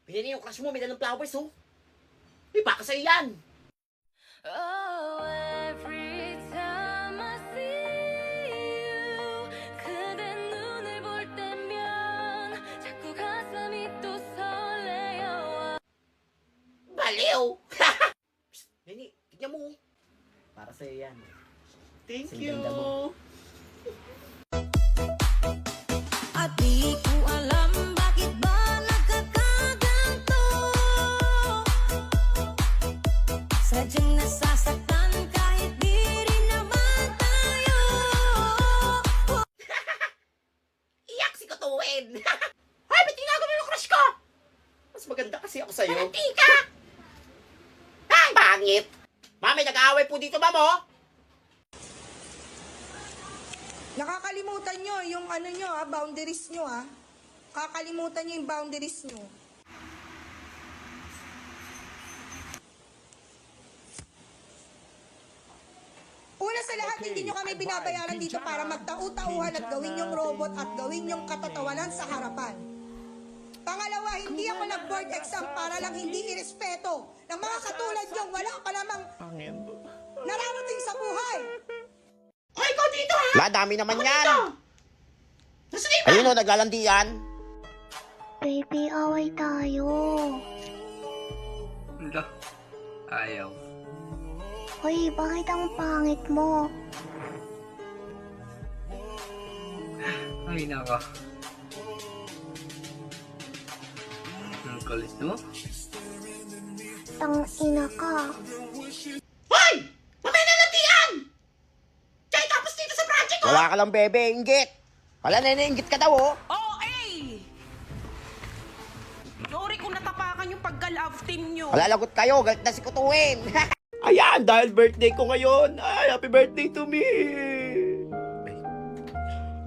Pinili yung crush mo, may dalang flowers, oh. Eh, baka sa'yo yan. Oh, every time I see you, 그대 눈을 볼 때면 자꾸 가슴이 또 설레요. Baliw! Nini, tignan mo. Para sa'yo yan. Thank Sa you. ganda mo. At di ko alam bakit ba nagkakaganto. Sadyang nasasaktan kahit di rin naman tayo. Iyak si Kutuin! Ay, ba't ginagawa yung crush ko? Mas maganda kasi ako sa'yo. Malati ka! Ay, bangit! Mami, nag-aaway po dito, ma'am, oh! Nakakalimutan nyo yung ano nyo boundaries nyo Kakalimutan nyo yung boundaries nyo. Una sa lahat, hindi nyo kami binabayaran dito para magtau-tauhan at gawin yung robot at gawin yung katatawanan sa harapan. Pangalawa, hindi ako nag-board exam para lang hindi irespeto ng mga katulad nyo. Wala pa namang nararating sa buhay. Ay, ikaw dito, ha? Madami naman yan. Nasaan na iba? Ayun o, naglalandian. Baby, away tayo. Hala, ayaw. Hoy, bakit ang pangit mo? Ay, naka. Ang kalis mo? Tang-ina ka. Hoy! Mamaya na latian! Kaya tapos dito sa project, oh! Wala ka lang, bebe, inggit. Wala, nene-inggit ka daw, oh. Oh, eh! Sorry kung natapakan yung pagka-love team nyo. Wala, lagot kayo, galit na si Kutuin. Ayan, dahil birthday ko ngayon. Ay, happy birthday to me.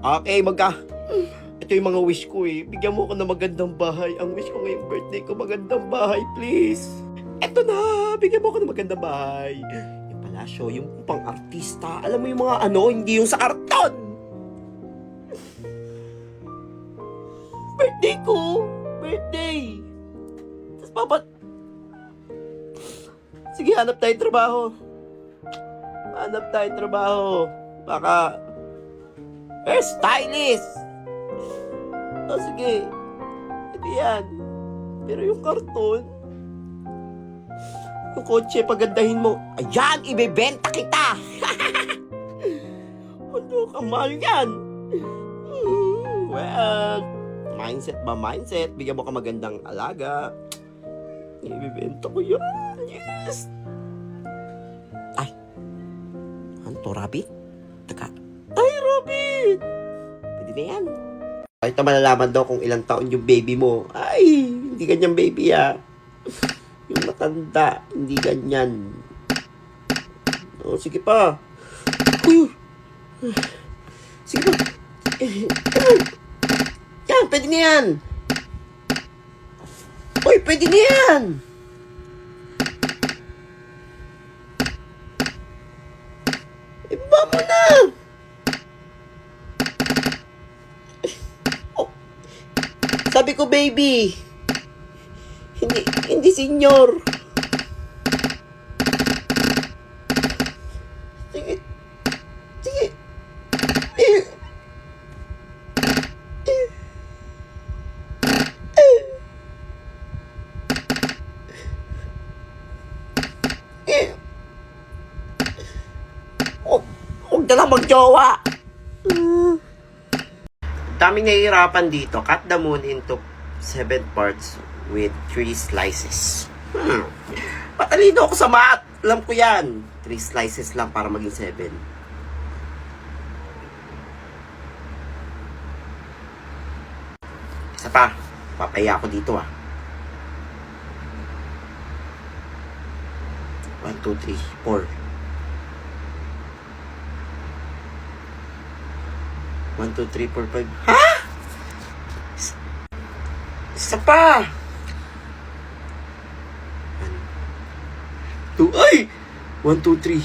Okay, ito yung mga wish ko eh. Bigyan mo ako ng magandang bahay. Ang wish ko ngayong birthday ko, magandang bahay, please. Eto na, bigyan mo ako ng magandang bahay. Yung palasyo, yung pang-artista. Alam mo yung mga ano, hindi yung sa karton. Birthday ko. Birthday. Tapos sige, hanap tayo trabaho. Hanap tayo trabaho. Baka hairstylist. O sige. Ito yan. Pero yung karton, yung kotse, pagandahin mo. Ayan, ibebenta kita. Ano ka, mahal yan. Well, mindset ba mindset? Bigyan mo ka magandang alaga. Ibebenta ko yan. Yes! Ay! Ano to, rabbit? Taka. Ay, rabbit! Pwede na yan. Kahit na malalaman daw kung ilang taon yung baby mo. Ay! Hindi ganyan baby, ah. Yung matanda, hindi ganyan. O, sige pa. Uy! Sige pa. Yan, pwede na yan. Uy, pwede na yan. Iba mo na. Oh. Sabi ko, baby. Hindi senyor. Sige. Sige. Huwag na lang mag-jowa. Daming nahihirapan dito. Cut the moon into 7 parts with 3 slices. Patalino ako sa math. Alam ko yan. 3 slices lang para maging 7. Isa pa. Papaya ako dito, ah. 1, 2, 3, 4. 1, 2, 3, 4, 5. Ha? Isa pa. 2, ay! 1, 2, 3.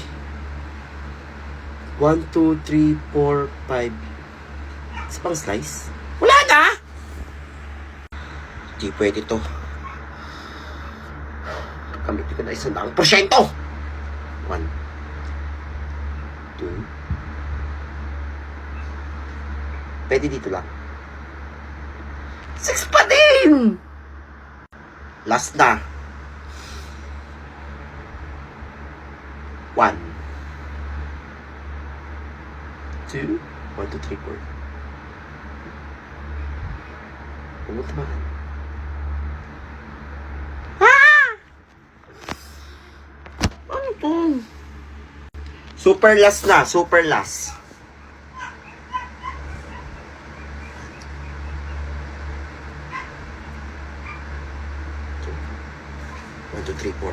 1, 2, 3, 4, 5. Isa pang slice? Wala na! Di pwede to. Gagamitin ko na 100%. 1, 2. Pwede dito lang. 6 pa din! Last na. 1, 2, 1, 2, 3, 4. Pumunta ba? Ano to? Super last na, super last. One, two, three, 4.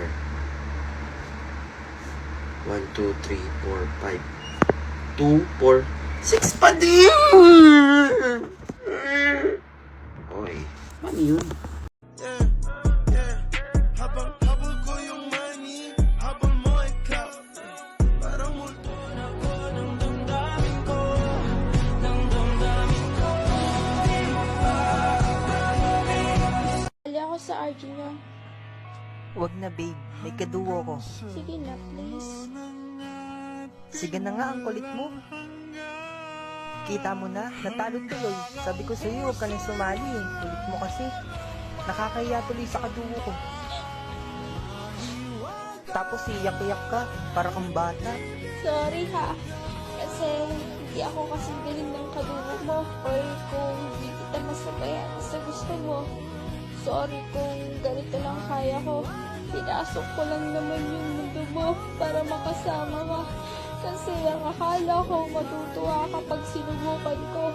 1, 2, 3, 4, 5. 2, 4, 6 pa din! Oy, ano yun? Ali ako sa RG niyo. Wag na babe, may kaduo ko. Sige na, please. Sige na nga, ang kulit mo. Kita mo na, natalo tuloy. Sabi ko sa'yo, huwag ka nang sumali. Kulit mo kasi. Nakakahiya tuloy sa kaduo ko. Tapos iyak-iyak ka, para kang bata. Sorry ha. Kasi hindi ako kasing galing ng kadugo mo. Or kung hindi kita masabayan sa gusto mo. Sorry kung ganito lang kaya ko. Pinasok ko lang naman yung mundo mo para makasama ka. Kasi ang akala ko matutuwa kapag sinubukan ko.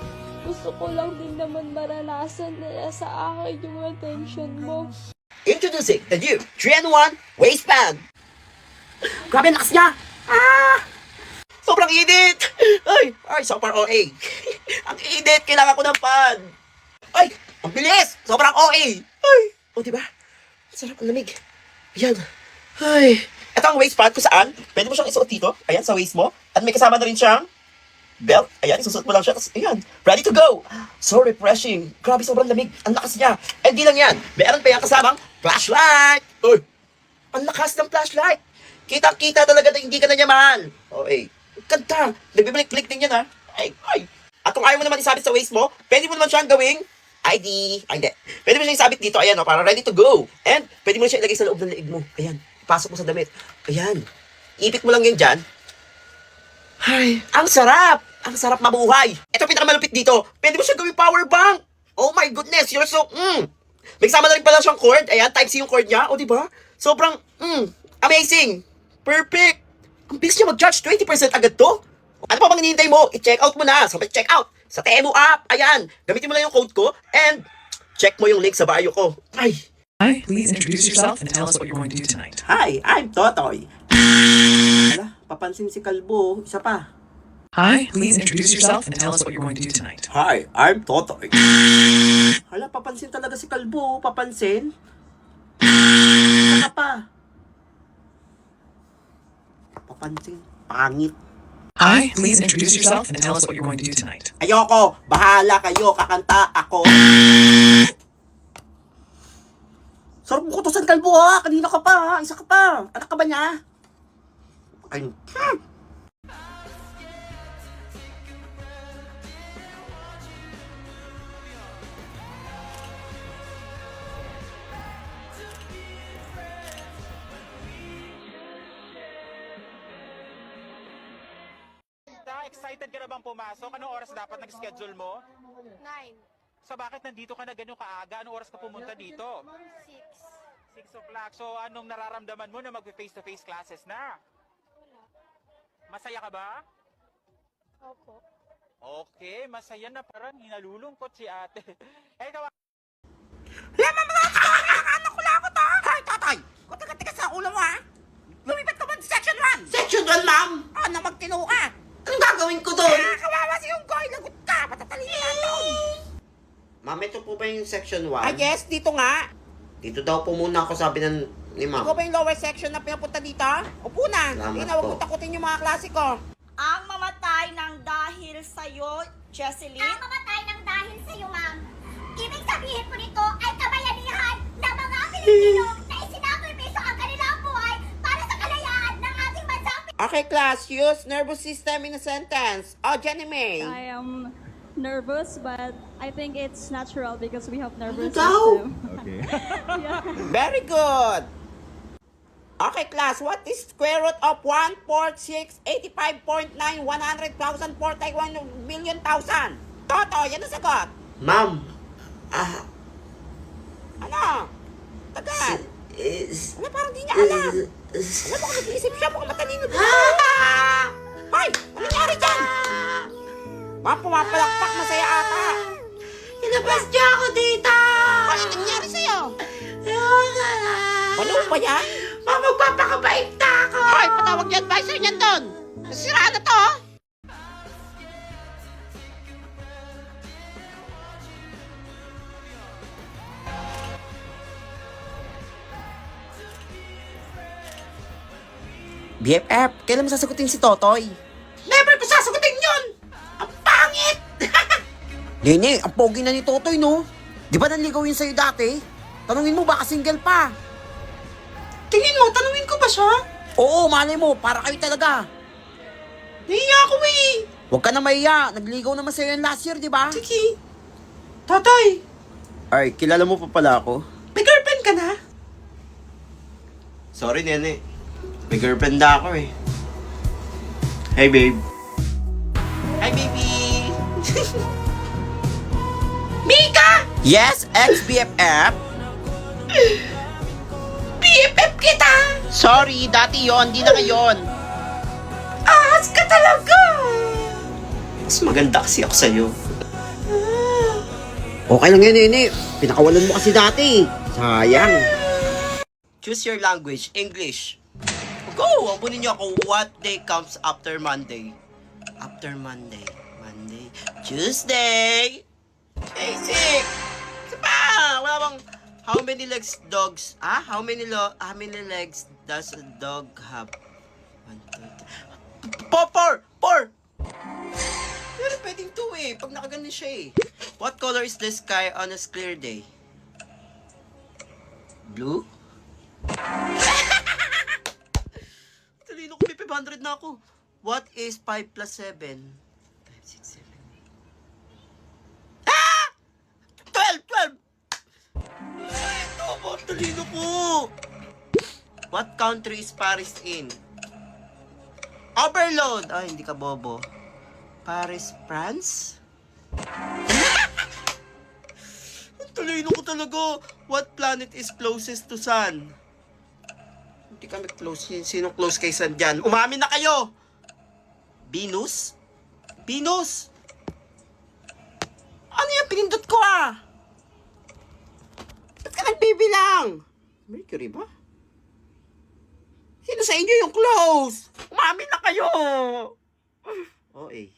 Gusto ko lang din naman maranasan na sa akin yung attention mo. Introducing the new 3-in-1 waistband. Grabe ang lakas niya. Sobrang init. Ay, super OA. Ang init, kailangan ko ng fan. Ay, ang bilis. Sobrang OA. Ay, o diba? Sarap, ang lamig. Ayan. Ay. Ito ang waistband kung saan pwede mo siyang isuot dito. Ayan, sa waist mo. At may kasama na rin siyang belt. Ayan, isusuot mo lang siya. Tapos, ayan, ready to go. So refreshing. Grabe, sobrang lamig. Ang lakas niya. And di lang yan. Meron pa yung kasamang flashlight. Uy, ang lakas ng flashlight. Kitang-kita talaga na hindi ka na niya mahal. Okay. Ganda. Nagbibalik-blik din yan, ha. Ay. At kung ayaw mo naman isabit sa waist mo, pwede mo naman siyang gawing ID. Ay, hindi. Pwede mo siyang isabit dito. Ayan, o, para ready to go. And pwede mo siya ilagay sa loob ng leeg mo. Ayan. Pasok mo sa damit. Ayan. Ipit mo lang yan dyan. Ay, ang sarap. Ang sarap mabuhay. Ito pinakamalupit dito. Pwede mo siya gawing power bank. Oh my goodness, you're so, May kasama na rin pala siyang cord. Ayan, Type-C yung cord niya. O, diba? Sobrang, amazing. Perfect. Ang bilis niya mag-charge. 20% agad to. Ano pa bang hinihintay mo? I-check out mo na. Sabay check out. Sa Temu app. Ayan. Gamitin mo lang yung code ko. And check mo yung link sa bio ko. Ay. Hi, please introduce yourself and tell us what you're going to do tonight. Hi, I'm Totoy. Hala, papansin si Kalbo. Isa pa. Hi, please introduce yourself and tell us what you're going to do tonight. Hi, I'm Totoy. Hala, papansin talaga si Kalbo. Papansin. Saka pa. Papansin. Pangit. Hi, please introduce yourself and tell us what you're going to do tonight. Ayoko. Bahala kayo. Kakanta ako. Sarap mo kutusan, Kalbo, ha? Kanina ka pa, ha? Isa ka pa. Anak ka ba niya? Ay, Excited ka na bang pumasok? Anong oras dapat nag-schedule mo? 9. So bakit nandito ka na ganyan kaaga? Anong oras ka pumunta dito? 6 o'clock. So anong nararamdaman mo na mag-face-to-face classes na? Masaya ka ba? Opo. Okay, masaya na. Parang hinalulungkot si ate. Eh, ikaw. Anak ko lang ako to. Hoy, Totoy. Kung taga-tigas sa ulo mo, ha? Lumipat ka ba sa section 1? Section 1, ma'am! Ano, magtino ka? Anong gagawin ko doon? Kawawa si Unggoy. Lagot ka. Patatalin na doon. Ma'am, ito po ba yung section 1? Ah, yes. Dito nga. Dito daw po muna ako, sabi ni ma'am. Ikaw ba yung lower section na pinapunta dito? Upo na. Salamat Hindi na, huwag po. mo takutin yung mga klase ko. Ang mamatay ng dahil sa'yo, Jesseline. Ang mamatay ng dahil sa'yo, ma'am. Ibig sabihin po nito ay kabayanihan ng mga Pilipino na isinakripisyo ang kanilang Okay, class, use nervous system in a sentence. Oh, Jenny May. I am nervous, but I think it's natural because we have nervous Ikaw? system. Very good. Okay, class, what is square root of 146, 85.9, 100,000, 41 million thousand? Toto, yan ang sagot. Ma'am, Ano? Tagal. is... Ano, parang di niya alam. Ano mo, nag-iisip siya, mukhang matalino din. Hoy, ano nangyari dyan? Ma'am, pumapalakpak, masaya ata. Inabas niya ako dito! Ano nangyari sa'yo? Ayoko na! Ano ba yan? Ma'am, magpapakabait na ako! Hoy, patawag niyo advisor niyan doon. Nasiraan na to, oh. BFF, kailan mo sasagutin si Totoy? Never ko sasagutin yun! Ang pangit! Nene, ang pogi na ni Totoy, no? Di ba nanligaw yun sa'yo dati? Tanungin mo, baka single pa. Tingin mo, tanungin ko ba siya? Oo, malay mo, para kayo talaga. Nahiya ako eh! Huwag ka na mahiya, nagligaw naman sa'yo yan last year, di ba? Sige. Totoy, Ay, kilala mo pa pala ako? may girlfriend ka na? Sorry, Nene. May girlfriend na ako eh. Hey, babe. Hi, baby! Mika! Yes, ex-BFF? BFF kita! Sorry, dati yon, di na ngayon. Ahas ka talaga! Mas maganda kasi ako sa'yo. Okay lang yun, Nene. Pinakawalan mo kasi dati. Sayang. Choose your language. English. Go! Abunin niyo ako. What day comes after Monday? After Monday. Monday. Tuesday. Basic. Isa pa. Wala bang... How many legs dogs... Ah? How many legs does a dog have? 1, 2, 3... Four! Pero pwedeng 2 eh. Pag nakaganon siya eh. What color is the sky on a clear day? Blue? Talino ko, may 500 na ako. What is 5 plus 7? 5, 6, 7. Ah! 12! Ay, ito po, talino ko. What country is Paris in? Overload! Ay, hindi ka bobo. Paris, France? Ang talino ko talaga. What planet is closest to Sun? Hindi kami close. Sino close kay Sun dyan? Umamin na kayo! Venus? Venus! Ano yan? Pinindot ko ah! Ba't ka nagbibilang? Mercury ba? Sino sa inyo yung close? Umamin na kayo! Oh eh.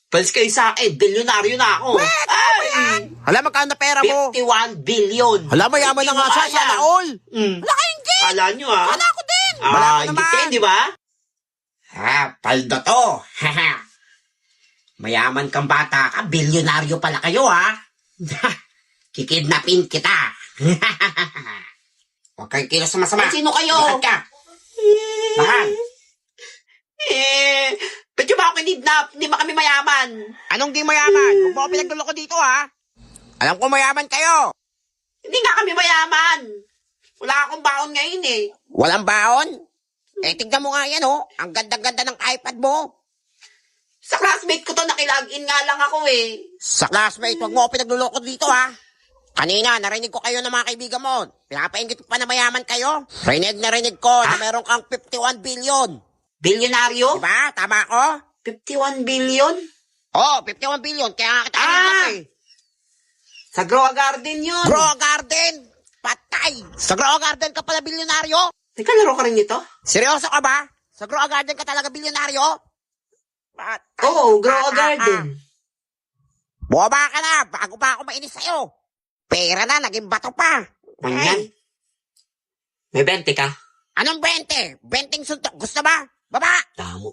Pals kayo sa akin, bilyonaryo na ako. Ay! Hala, magkano na pera mo? 51 billion! Hala, mayaman na nga siya, sana all. Wala kayong game! Kala nyo ha? Wala ako din! Ah, Wala ko hindi naman. kayo, di ba? Ha, paldo to. Mayaman kang bata ka, bilyonaryo pala kayo ha. Kikidnapin kita. Huwag kayong kilos sa masama. Sino kayo? Lahat ka. Lahat. Ba't yung ba ako kinidnap? Hindi ba kami mayaman? Anong di mayaman? Huwag mo ako pinagluloko dito, ha? Alam ko mayaman kayo. Hindi nga kami mayaman. Wala akong baon ngayon eh. Walang baon? Eh, tignan mo nga yan, oh. Ang ganda-ganda ng iPad mo. Sa classmate ko to, nakilagin nga lang ako eh. Sa classmate, huwag mo ako pinagluloko dito, ha? Kanina, narinig ko kayo ng mga kaibigan mo. Pinapaingit pa na mayaman kayo. Narinig ko na meron kang 51 billion. Bilyonaryo? Diba? Tama ako? 51 billion? Oh, 51 billion. Kaya nga kita kinidnap eh. Sa Grow a Garden yun. Grow a Garden! Patay! Sa Grow a Garden ka pala bilyonaryo? Nagkalaro ka rin nito? Seryoso ka ba? Sa Grow a Garden ka talaga bilyonaryo? Patay! Oo, Grow a Garden. Buwaba ka na! Bago pa ako mainis sa'yo! Pera na, naging bato pa! Ganyan. May 20 ka? Anong 20? 20 suntok. Gusto ba? Baba! Tamo.